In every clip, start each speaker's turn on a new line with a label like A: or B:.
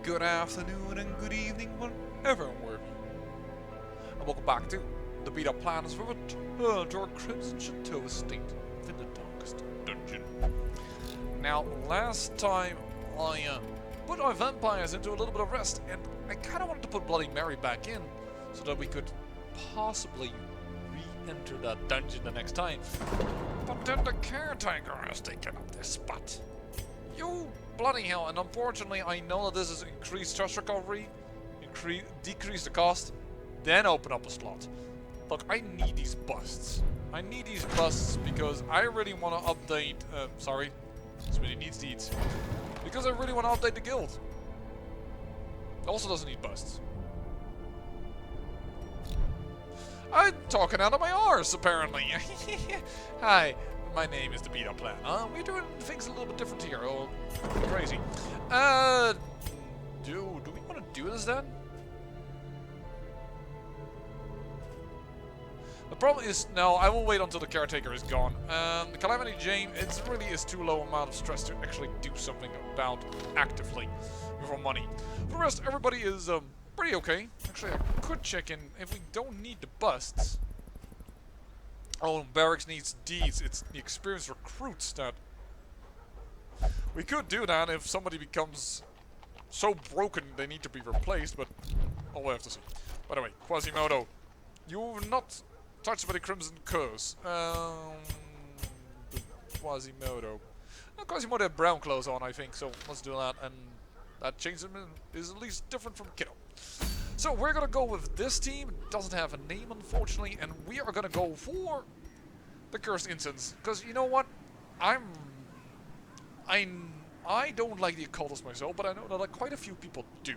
A: good afternoon and good evening whenever and wherever you are. And welcome back to the beat up plan as we return to our Crimson Chateau estate within the darkest dungeon. Now, last time I put our vampires into a little bit of rest, and I kind of wanted to put Bloody Mary back in so that we could possibly re-enter that dungeon the next time. But then the caretaker has taken up this spot. You bloody hell, and unfortunately I know that this is increased stress recovery, decrease the cost, then open up a slot. Look, I need these busts. I need these busts because I really want to update, sorry, Smitty needs deeds. Because I really want to update the guild. It also doesn't need busts. I'm talking out of my arse, apparently. Hi. My name is the Beat Up Plan. We're doing things a little bit different here. Oh, crazy. Do we want to do this then? The problem is, no, I will wait until the caretaker is gone. The Calamity Jane, it really is too low amount of stress to actually do something about actively for money. For the rest, everybody is pretty okay. Actually, I could check in if we don't need the busts. Oh, barracks needs deeds. It's the experienced recruits that... We could do that if somebody becomes so broken they need to be replaced, but... Oh, we'll have to see. By the way, Quasimodo, you've not touched by the Crimson Curse. Quasimodo. Well, Quasimodo had brown clothes on, I think, so let's do that. And that change is at least different from Kiddo. So we're gonna go with this team. It doesn't have a name, unfortunately, and we are gonna go for the Cursed Incense. Because you know what? I don't like the occultist myself, but I know that quite a few people do.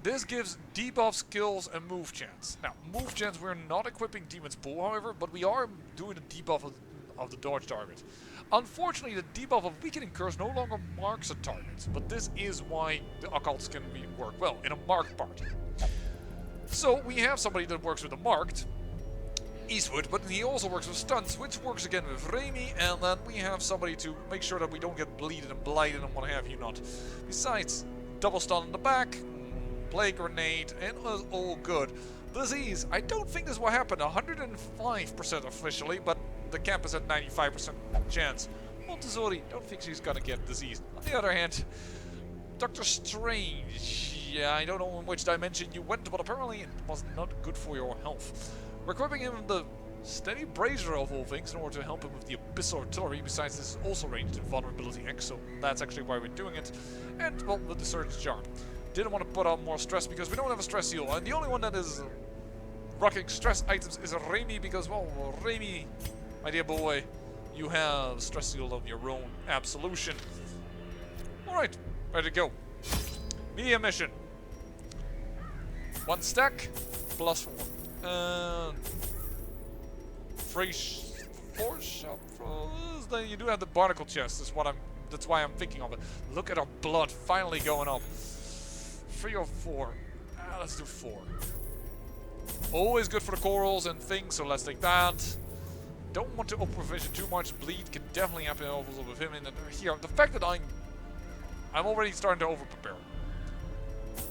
A: This gives debuff skills and move chance. Now, move chance, we're not equipping Demon's Pool, however, but we are doing the debuff of the dodge target. Unfortunately, the debuff of Weakening Curse no longer marks a target, but this is why the occults can work well in a marked party. So we have somebody that works with the marked, Eastwood, but he also works with stunts, which works again with Raimi, and then we have somebody to make sure that we don't get bleeded and blighted and what have you not. Besides, double stun in the back, plague grenade, and all good. Disease, I don't think this will happen, 105% officially, but the camp is at 95% chance. Montessori, don't think she's gonna get disease. On the other hand, Doctor Strange, yeah, I don't know in which dimension you went, but apparently it was not good for your health. We're equipping him the Steady Brazier of all things in order to help him with the Abyssal Artillery. Besides, this is also ranged in Vulnerability X, so that's actually why we're doing it. And, well, with the Surgeon's Charm. Didn't want to put on more stress because we don't have a stress heal, and the only one that is rocking stress items is Raimi because, well, Raimi, my dear boy, you have stress heal of your own. Absolution. Alright, ready to go. Media mission. 1 stack, +4. Free force shop. You do have the barnacle chest. That's why I'm thinking of it. Look at our blood finally going up. 3 or 4. Let's do 4. Always good for the corals and things, so let's take that. Don't want to over-provision too much. Bleed can definitely happen also with him. And here, the fact that I'm already starting to over-prepare.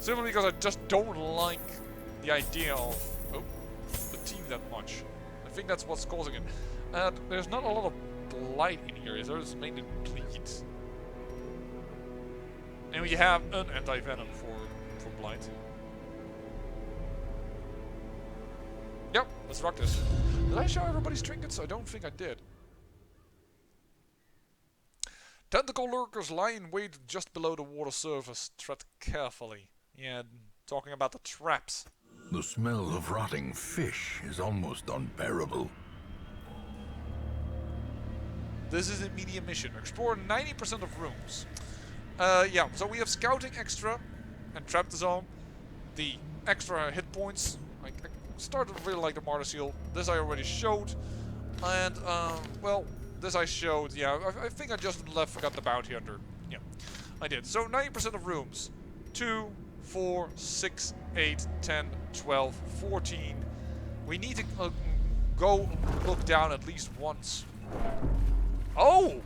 A: Simply because I just don't like the idea of the team that much. I think that's what's causing it. And there's not a lot of blight in here. There's mainly bleed. And we have an anti-venom for blight. Yep, let's rock this. Did I show everybody's trinkets? I don't think I did. Tentacle lurkers lie in wait just below the water surface. Tread carefully. Yeah, talking about the traps.
B: The smell of rotting fish is almost unbearable.
A: This is a medium mission. Explore 90% of rooms. Yeah, so we have scouting extra and trap disarm. The extra hit points. I started to really like the Martyr Seal. This I already showed. And, well, this I showed. Yeah, I think I just forgot the bounty hunter. Yeah, I did. So 90% of rooms. 2, 4, 6, 8, 10, 12, 14. We need to go look down at least once. Oh!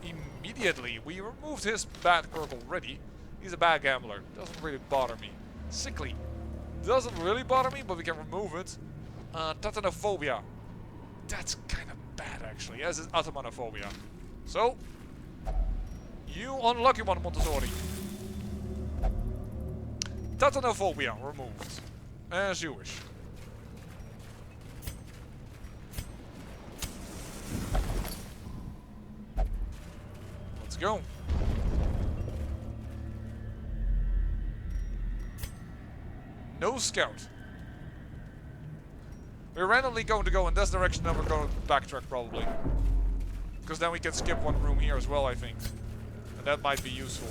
A: Immediately, we removed his bad quirk already. He's a bad gambler. Doesn't really bother me. Sickly. Doesn't really bother me, but we can remove it. Tetanophobia. That's kind of bad, actually, as is Atomanophobia. So, you unlucky one, Montessori. Tetanophobia removed. As you wish. Let's go. No scout. We're randomly going to go in this direction, then we're going to backtrack probably. Because then we can skip one room here as well, I think. And that might be useful.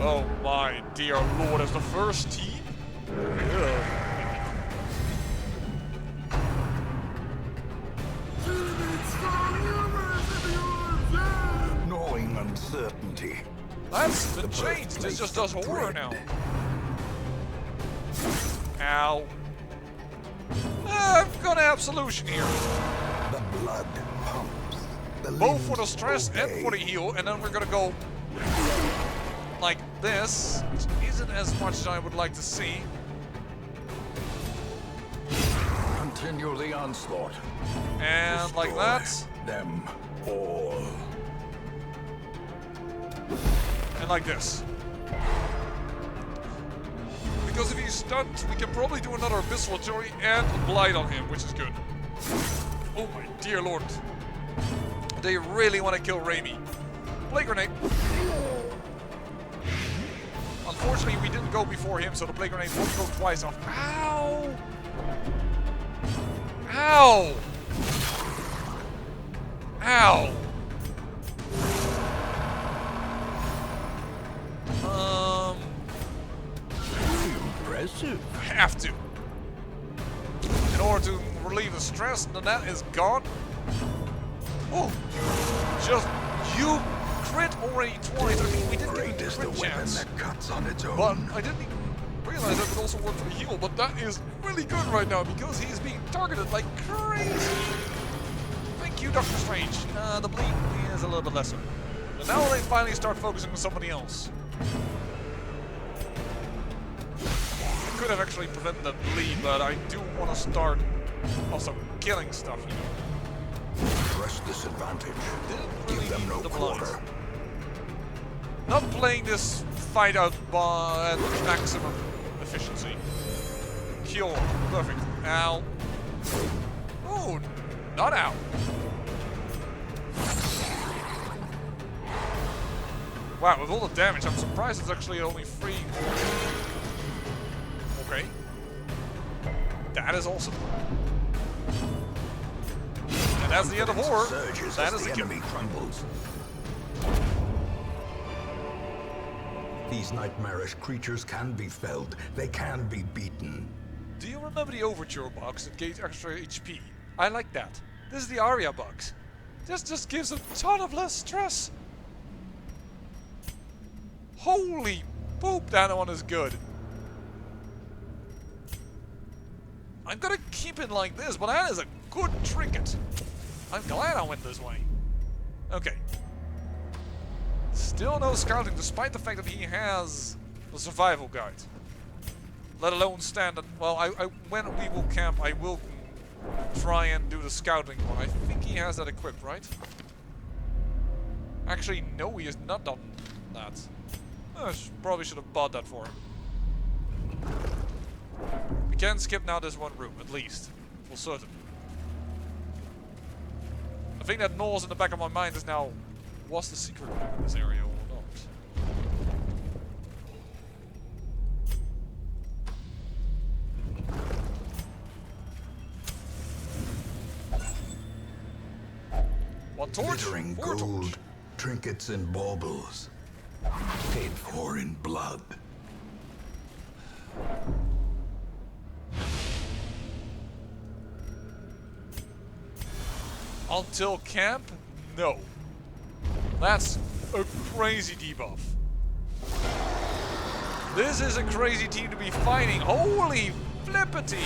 A: Oh my dear lord, as the first team? Ugh.
B: Gnawing uncertainty.
A: That's been changed. This just does horror now. Ow. I've got absolution here.
B: The blood pumps.
A: Both for the stress and for the heal, and then we're gonna go like this, which isn't as much as I would like to see.
B: Continue the onslaught.
A: And like that.
B: Them all.
A: And like this. Because if he's stunned, we can probably do another Abyssal Fury and Blight on him, which is good. Oh my dear lord. They really want to kill Raimi. Plague Grenade. Unfortunately, we didn't go before him, so the Plague Grenade won't go twice off. Ow! Ow! Ow!
B: Impressive.
A: Have to. In order to relieve the stress, then that is gone. Oh, just you crit already twice. I mean, we didn't
B: Great
A: get
B: is
A: a
B: the
A: crit
B: weapon
A: chance,
B: that cuts on its own.
A: but I didn't even realize that would also work for the heal. But that is really good right now because he is being targeted like crazy. Thank you, Doctor Strange. The bleed is a little bit lesser. But now they finally start focusing on somebody else. I could have actually prevented that bleed, but I do want to start also killing stuff, you know.
B: Press disadvantage.
A: Didn't
B: Give
A: really
B: them
A: need
B: no
A: the
B: quarter.
A: blind. Not playing this fight out at maximum efficiency. Cure. Perfect. Ow. Oh, not out. Wow, with all the damage, I'm surprised it's actually only 3. Okay. That is awesome. And that's the end of horror.
B: Surges
A: That
B: as
A: is
B: the
A: the kill.
B: enemy crumbles. These nightmarish creatures can be felled. They can be beaten.
A: Do you remember the Overture box that gave extra HP? I like that. This is the Aria box. This just gives a ton of less stress. Holy poop, that one is good. I'm gonna keep it like this, but that is a good trinket. I'm glad I went this way. Okay. Still no scouting, despite the fact that he has the survival guide. Let alone stand at, well, when we will camp, I will try and do the scouting one. I think he has that equipped, right? Actually, no, he has not done that. I probably should have bought that for him. We can skip now this one room, at least. For certain. The thing that gnaws in the back of my mind is now, was the secret room in this area or not? What torch?
B: Glittering
A: Four
B: gold,
A: torch.
B: trinkets and baubles. Paid for in blood.
A: Until camp? No. That's a crazy debuff. This is a crazy team to be fighting. Holy flippity!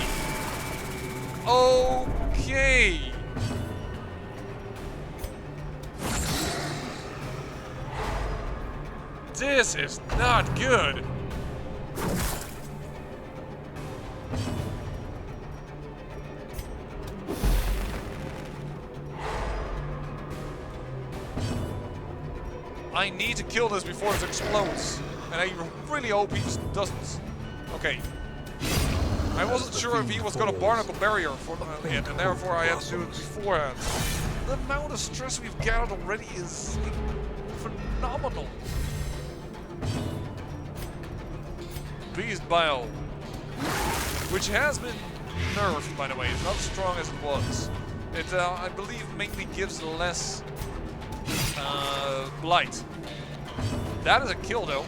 A: Okay. This is not good. I need to kill this before this explodes. And I really hope he just doesn't. Okay. I wasn't sure if he was going to barnacle barrier for it, and therefore I had to do it beforehand. The amount of stress we've gathered already is phenomenal. Beast Bile, which has been nerfed, by the way. It's not as strong as it was. It, I believe, mainly gives less blight. That is a kill, though.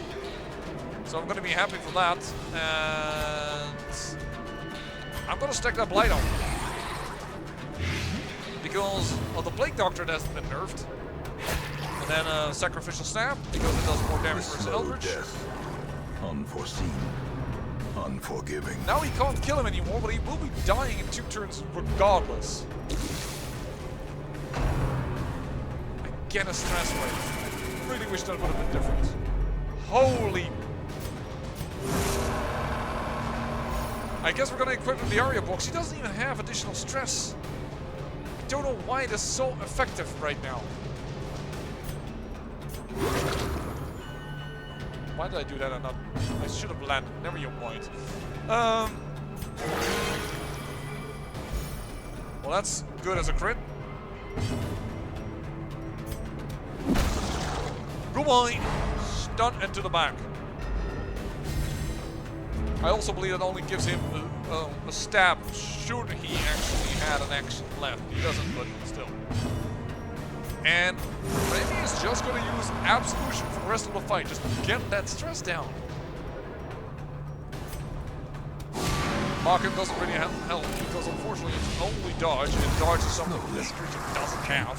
A: So I'm going to be happy for that. And I'm going to stack that blight on. Because of the Plague Doctor that hasn't been nerfed. And then Sacrificial Snap, because it does more damage versus Eldritch.
B: Unforeseen. Unforgiving.
A: Now he can't kill him anymore, but he will be dying in 2 turns regardless. Again, a stress wave. Really wish that would have been different. Holy... I guess we're gonna equip him the Aria box. He doesn't even have additional stress. I don't know why it is so effective right now. Why did I do that and not... I should have landed. Never you mind. Well, that's good as a crit. Goodbye! Stun and to the back. I also believe it only gives him a stab should he actually had an action left. He doesn't, but still. And Remy is just going to use Absolution for the rest of the fight. Just get that stress down. Markham doesn't really help because unfortunately it's only dodge, and dodge is something this creature doesn't have.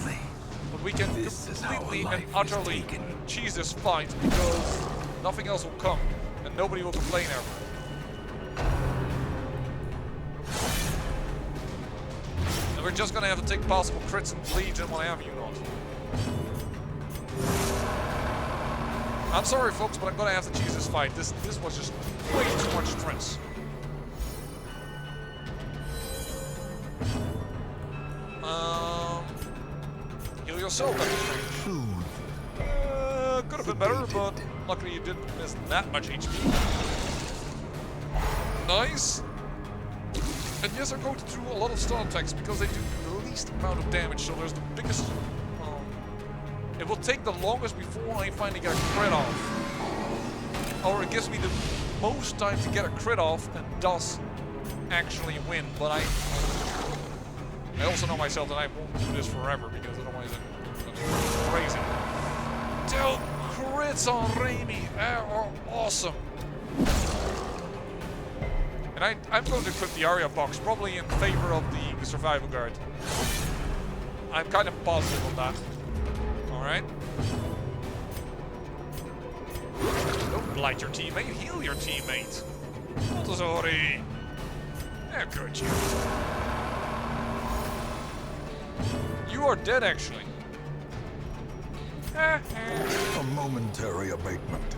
A: But we can completely and utterly cheese this fight because nothing else will come and nobody will complain ever. And we're just gonna have to take possible crits and bleeds and what have you not. I'm sorry folks, but I'm gonna have to cheese this fight. This was just way too much stress. Heal yourself, that's strange. Could have been better, but luckily you didn't miss that much HP. Nice. And yes, I'm going to do a lot of stun attacks because they do the least amount of damage, so there's the biggest... it will take the longest before I finally get a crit off. Or it gives me the most time to get a crit off and thus actually win, but I also know myself that I won't do this forever because otherwise I'm going to go crazy. Dude, crits on Raimi are awesome. And I'm going to equip the Aria box, probably in favor of the Survival Guard. I'm kind of positive on that. Alright. Don't blight your teammate, heal your teammate. Montessori. Yeah, good, you. You are dead, actually.
B: A momentary abatement.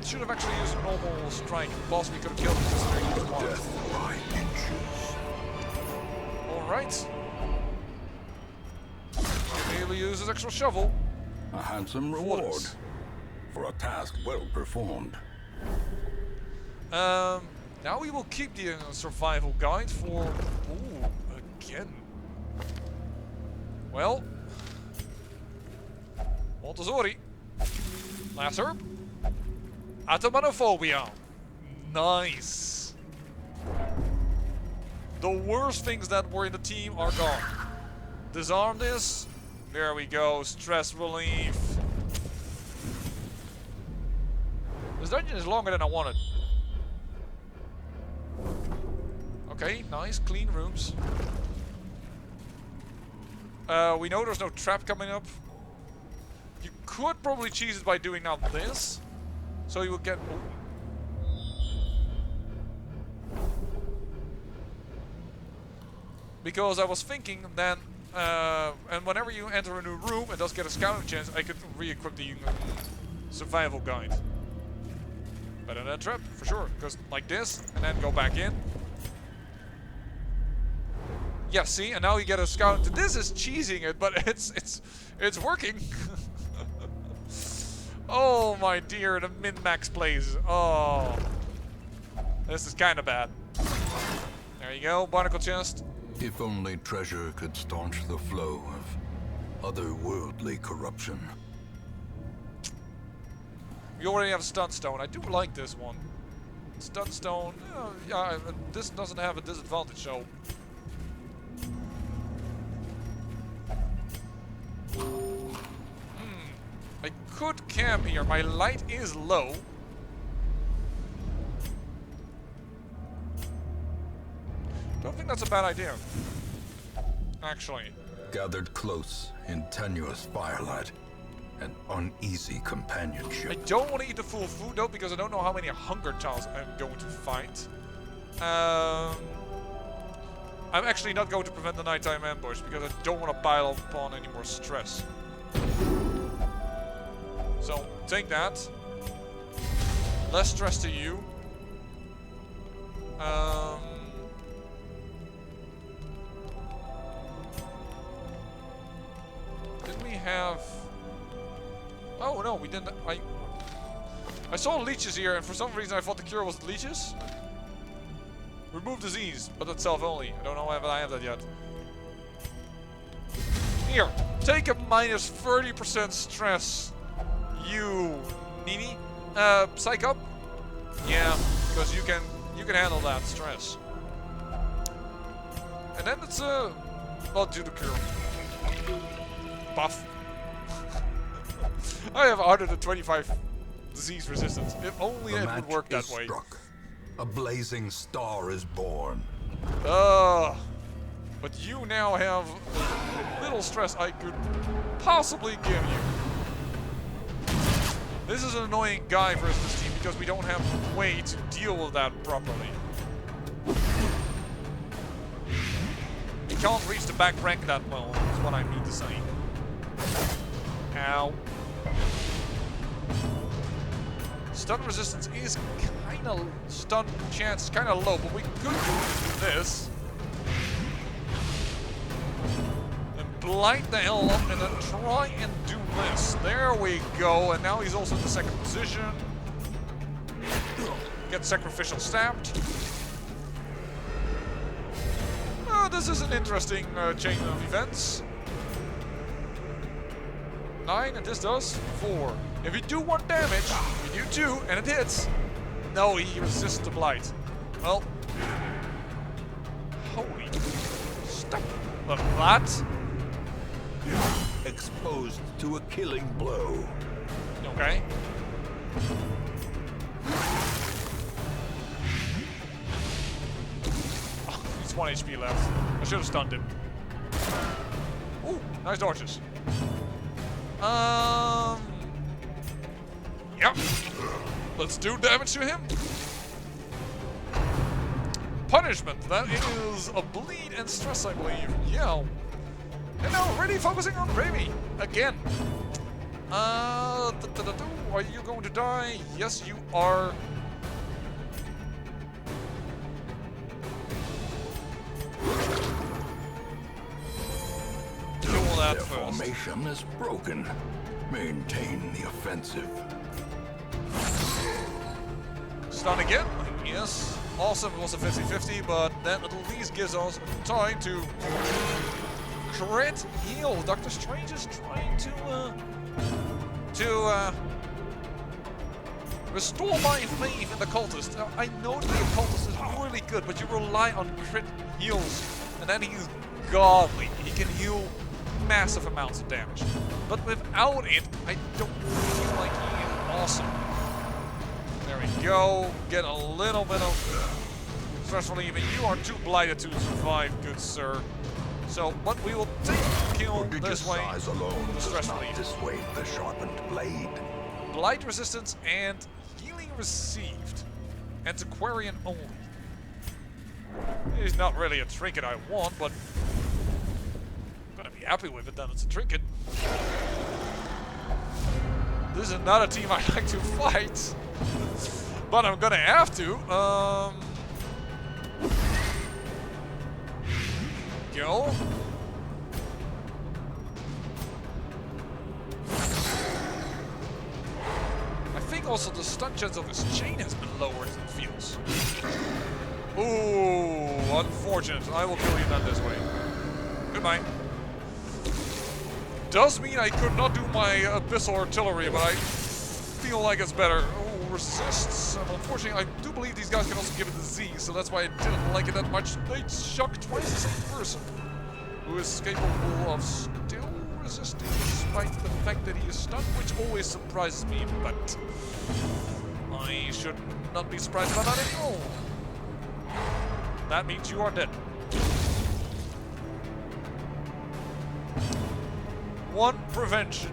A: Should have actually used a normal strike. Possibly could have killed him considering he was one.
B: Death by inches.
A: Alright. Maybe use his extra shovel.
B: A handsome reward for a task well performed.
A: Now we will keep the survival guide for... Ooh, again. Well. Montessori. Last herb. Atomanophobia. Nice. The worst things that were in the team are gone. Disarm this. There we go. Stress relief. This dungeon is longer than I wanted. Okay, nice. Clean rooms. We know there's no trap coming up. You could probably cheese it by doing now this. So you will get... Because I was thinking then And whenever you enter a new room and does get a scouting chance, I could re-equip the survival guide. Better than a trap, for sure. Because like this, and then go back in. Yeah, see, and now you get a scout. This is cheesing it, but it's working. Oh my dear, the min-max plays. Oh, this is kind of bad. There you go, barnacle chest.
B: If only treasure could staunch the flow of otherworldly corruption.
A: We already have Stunstone. I do like this one. Stunstone, yeah, this doesn't have a disadvantage, so. I could camp here. My light is low. Don't think that's a bad idea. Actually.
B: Gathered close in tenuous firelight. An uneasy companionship.
A: I don't want to eat the full food though, because I don't know how many hunger tiles I'm going to find. I'm actually not going to prevent the nighttime ambush because I don't want to pile upon any more stress. So, take that. Less stress to you. Did we have... Oh no, we didn't... I saw leeches here, and for some reason I thought the cure was leeches. Remove disease, but itself only. I don't know if I have that yet. Here, take a minus 30% stress. You, Nini. Psych up. Yeah, because you can handle that stress. And then it's well, do the cure. Buff. I have 125 disease resistance. If only it would work that way.
B: Struck. A blazing star is born.
A: But you now have the little stress I could possibly give you. This is an annoying guy versus this team because we don't have a way to deal with that properly. We can't reach the back rank that well, is what I mean to say. Ow. Stun resistance is kind of... Stun chance is kind of low, but we could do this. And blind the hell up and then try and do this. There we go, and now he's also in the second position. Get sacrificial stabbed. This is an interesting chain of events. 9, and this does 4. If you do 1 damage, you do 2, and it hits. No, he resists the blight. Well, holy stuff. But that?
B: Exposed to a killing blow.
A: Okay. Oh, he's 1 HP left. I should have stunned him. Ooh, nice dodges. Yep. Let's do damage to him. Punishment. That is a bleed and stress, I believe. Yeah. And now, really focusing on Gravy again. Are you going to die? Yes, you are. Kill that
B: Their
A: first.
B: formation is broken. Maintain the offensive.
A: Stun again? Yes. Awesome, it was a 50-50, but that at least gives us time to crit heal. Doctor Strange is trying to restore my faith in the cultist. Now, I know the cultist is really good, but you rely on crit heals, and then he's godly. He can heal massive amounts of damage. But without it, I don't feel like he is awesome. There we go. Get a little bit of stress relieving. You are too blighted to survive, good sir. So, but we will take the kill this way.
B: Size alone
A: Stress
B: does not
A: relief.
B: dissuade the sharpened blade.
A: Blight resistance and healing received. Antiquarian only. It's not really a trinket I want, but happy with it, then it's a trinket. This is not a team I like to fight. But I'm gonna have to. Go. I think also the stun chance of this chain has been lowered, it feels. Ooh, unfortunate. I will kill you not this way. Goodbye. Does mean I could not do my abyssal artillery, but I feel like it's better. Oh, resists. And unfortunately, I do believe these guys can also give it the Z, so that's why I didn't like it that much. They shock twice the same person, who is capable of still resisting despite the fact that he is stunned, which always surprises me, but I should not be surprised about that at all. That means you are dead. One prevention.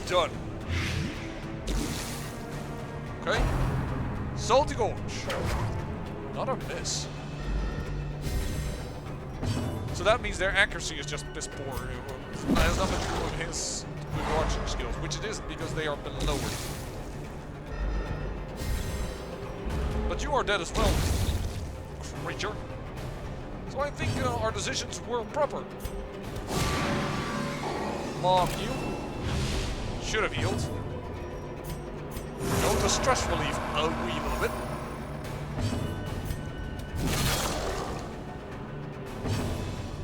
A: Done. Okay. Salty Gorge. Not a miss. So that means their accuracy is just piss poor. It has nothing to do with his arching skills, which it isn't because they are lowered. But you are dead as well, creature. So I think our decisions were proper. Mob you. Should have healed. Go to stress relief a wee little bit.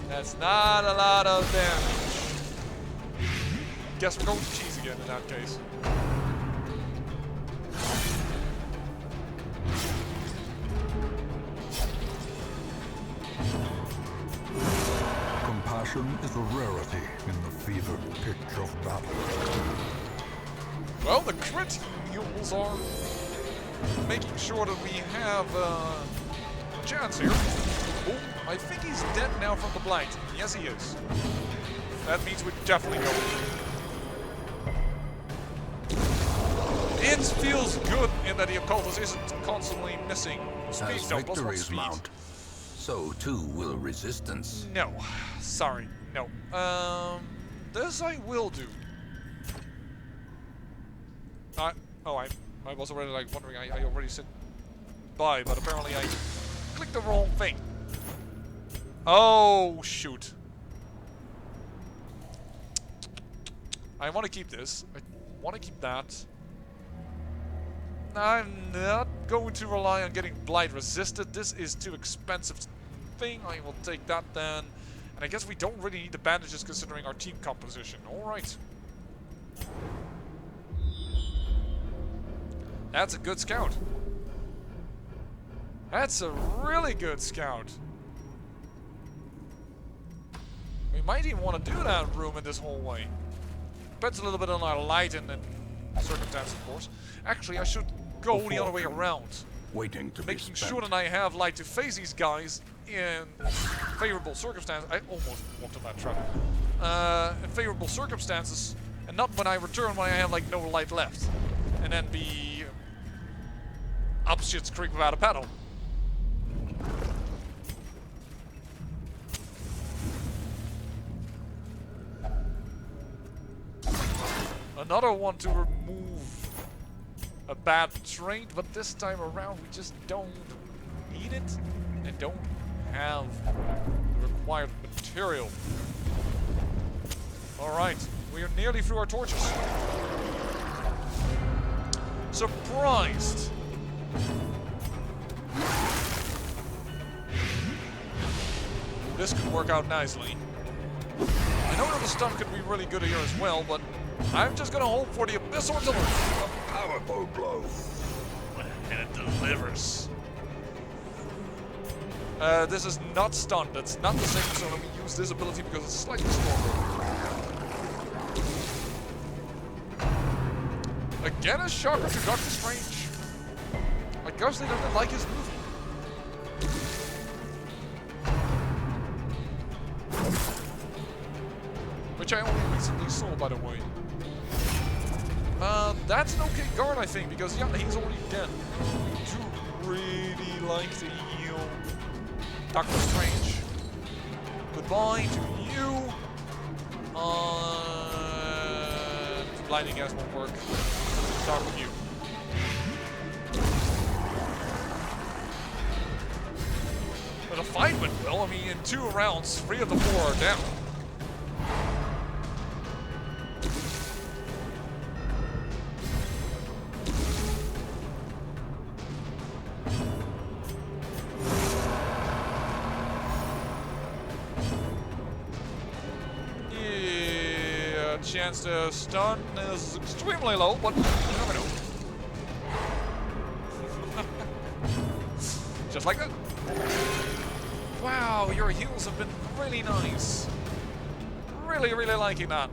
A: That's not a lot of damage. Guess we're going to cheese again in that case.
B: Compassion is a rarity in the fevered pitch of battle.
A: Well, the crit heals are making sure that we have a chance here. Oh, I think he's dead now from the blight. Yes, he is. That means we definitely go. It feels good in that the occultist isn't constantly missing speed.
B: As
A: No, plus one
B: victories
A: speed.
B: mount, so too will resistance.
A: No, sorry, no. This I will do. I was already like wondering. I already said bye, but apparently I clicked the wrong thing. Oh shoot! I want to keep this. I want to keep that. I'm not going to rely on getting blight resisted. This is too expensive thing. I will take that then. And I guess we don't really need the bandages considering our team composition. Alright. That's a good scout. That's a really good scout. We might even want to do that room in this hallway. Depends a little bit on our light and circumstance, of course. Actually, I should go the other way around.
B: Waiting to
A: Making
B: be spent.
A: sure that I have light to face these guys in favorable circumstances. I almost walked on that trap. In favorable circumstances, and not when I return when I have like no light left, and then be up shit's creek without a paddle. Another one to remove a bad trait, but this time around we just don't need it and don't have the required material. Alright, we are nearly through our torches. Surprised. This could work out nicely. I know that the stun could be really good here as well, but I'm just gonna hope for the abyssal artillery.
B: A powerful blow.
A: And it delivers. This is not stunned. That's not the same, so let me use this ability because it's slightly stronger. Again, a shocker to Doctor Strange. I guess they don't like his movie. Which I only recently saw, by the way. That's an okay guard, I think, because yeah, he's already dead. We do really like to heal Doctor Strange. Goodbye to you. Blinding gas won't work. Let's start with you. But the fight went well. I mean, in 2 rounds, 3 of the 4 are down. Chance to stun is extremely low, but you never know. Just like that. Wow, your heals have been really nice. Really, really liking that.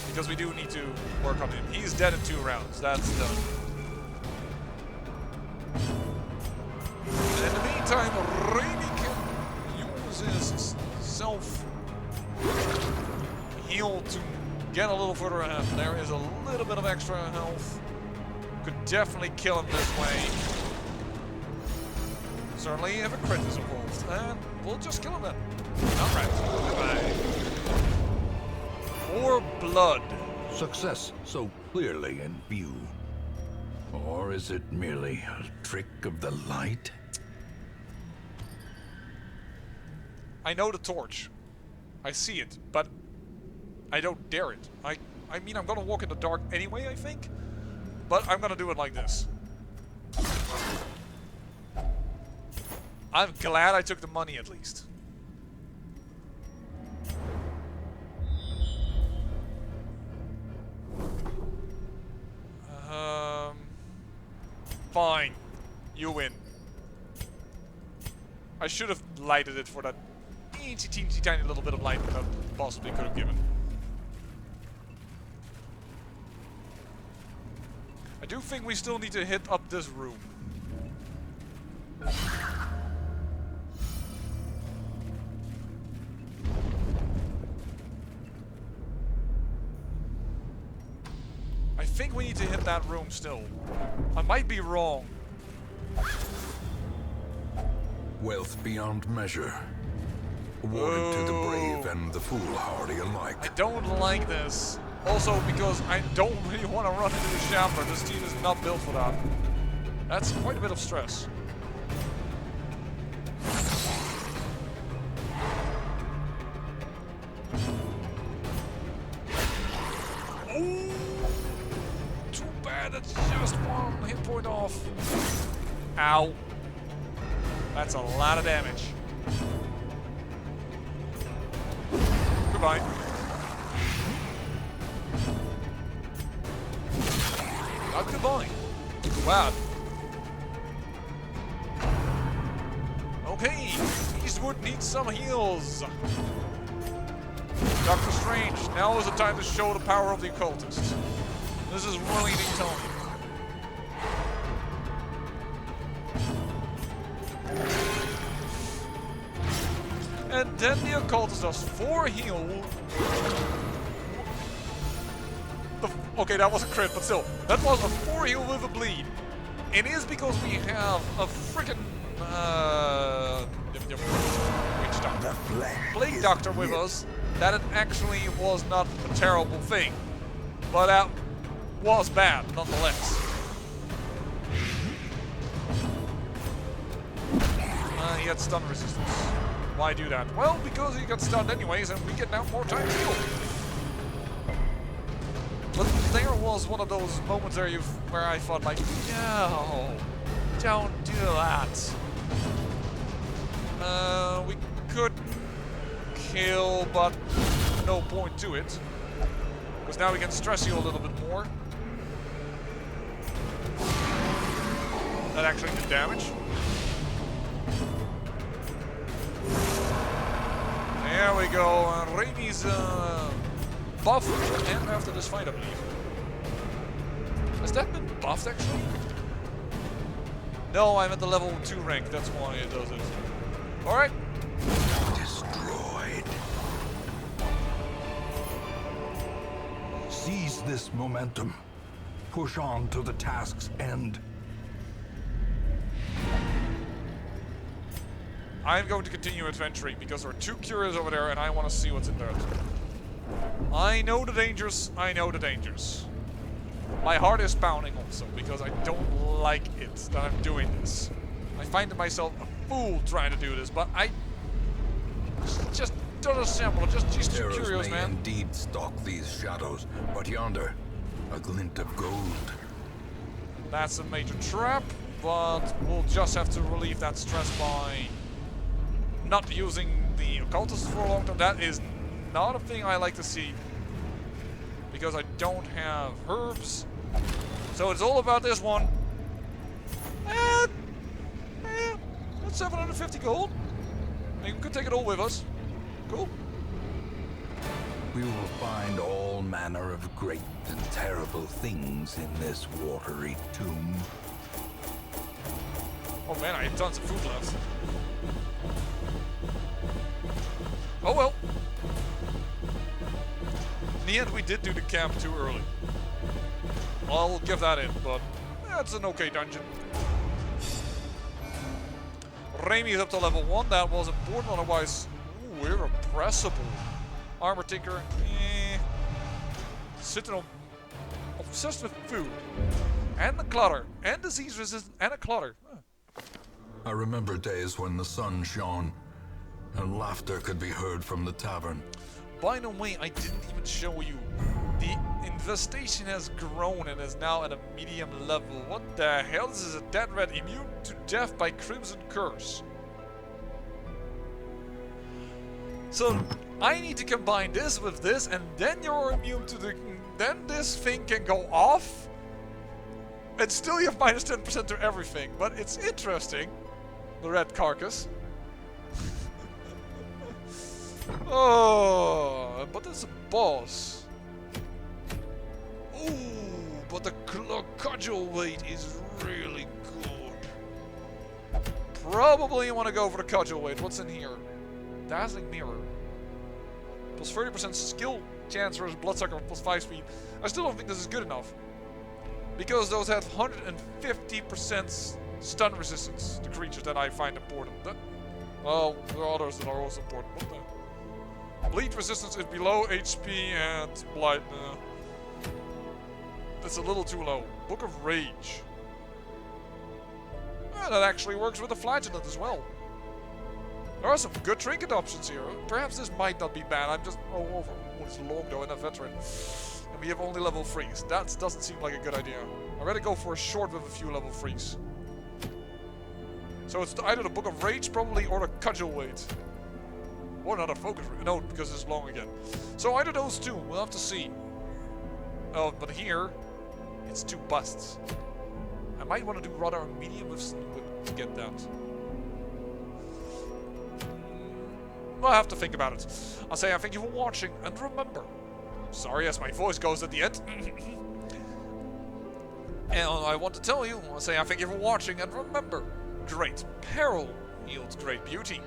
A: Because we do need to work on him. He's dead in 2 rounds. That's done. And in the meantime, Rainy can use his self heal to get a little further ahead. There is a little bit of extra health. Could definitely kill him this way. Certainly if a crit is involved. And we'll just kill him then. Alright. Goodbye. 4 blood.
B: Success so clearly in view. Or is it merely a trick of the light?
A: I know the torch. I see it, but I don't dare it. I mean, I'm gonna walk in the dark anyway, I think. But I'm gonna do it like this. I'm glad I took the money at least. Fine. You win. I should have lighted it for that teensy tiny little bit of light that I possibly could have given. I do think we still need to hit up this room. I think we need to hit that room still. I might be wrong.
B: Wealth beyond measure. Awarded to the brave and the foolhardy alike.
A: I don't like this. Also because I don't really want to run into the Shambler. This team is not built for that. That's quite a bit of stress. Ooh, too bad, it's just 1 hit point off. Ow. That's a lot of damage. Goodbye. Not goodbye. Wow. Okay, Eastwood needs some heals. Doctor Strange, now is the time to show the power of the occultist. This is really the time. And then the occultist does 4 heal. Okay, that was a crit, but still. That was a 4 heal with a bleed. It is because we have a freaking witch doctor, Plague Doctor with us, that it actually was not a terrible thing. But that was bad, nonetheless. He had stun resistance. Why do that? Well, because he got stunned anyways, and we get now more time to heal. But there was one of those moments there where I thought, like, no, don't do that. We could kill, but no point to it. Because now we can stress you a little bit more. That actually did damage. There we go. Raimi's buff and after this fight, I believe. Has that been buffed actually? No, I'm at the level 2 rank. That's why it does it. All right.
B: Destroyed. Seize this momentum. Push on to the task's end.
A: I'm going to continue adventuring because there are 2 curios over there and I want to see what's in there. I know the dangers. I know the dangers. My heart is pounding also because I don't like it that I'm doing this. I find myself a fool trying to do this, but I just don't assemble. Just these 2
B: Terrors
A: curios,
B: may
A: man.
B: indeed stalk these shadows, but yonder, a glint of gold.
A: That's a major trap, but we'll just have to relieve that stress by not using the occultist for a long time. That is not a thing I like to see because I don't have herbs. So it's all about this one. And that's 750 gold. I mean, we could take it all with us. Cool.
B: We will find all manner of great and terrible things in this watery tomb.
A: Oh man, I have tons of food left. Oh well. In the end, we did do the camp too early. I'll give that in, but that's an okay dungeon. Raimi's up to level 1. That was important, otherwise, ooh, we're impressible. Armor Tinker, Citadel, obsessed with food. And the clutter. And disease resistant, and a clutter. Huh.
B: I remember days when the sun shone, and laughter could be heard from the tavern.
A: By the way, I didn't even show you. The infestation has grown and is now at a medium level. What the hell? This is a dead rat immune to death by Crimson Curse. So I need to combine this with this, and then you're immune to the... Then this thing can go off. And still you have minus 10% to everything. But it's interesting. The red carcass. Oh, but it's a boss. Ooh, but the cudgel weight is really good. Probably you want to go for the cudgel weight. What's in here? Dazzling Mirror. Plus 30% skill chance versus Bloodsucker plus 5 speed. I still don't think this is good enough. Because those have 150% stun resistance to creatures that I find important. Well, there are others that are also important. What the? Bleed resistance is below HP and blight. That's a little too low. Book of Rage. That actually works with the flagellant as well. There are some good trinket options here. Perhaps this might not be bad. I'm just over. Oh, it's long though, and a veteran. And we have only level 3s. That doesn't seem like a good idea. I'd rather go for a short with a few level 3s. So it's either the Book of Rage probably or the Cudgel Weight. Or another focus. No, because it's long again. So either those two. We'll have to see. Oh, but here it's 2 busts. I might want to do rather a medium with to get that. I'll have to think about it. I'll say I thank you for watching, and remember, sorry as my voice goes at the end. And I want to tell you, I'll say I thank you for watching, and remember, great peril yields great beauty.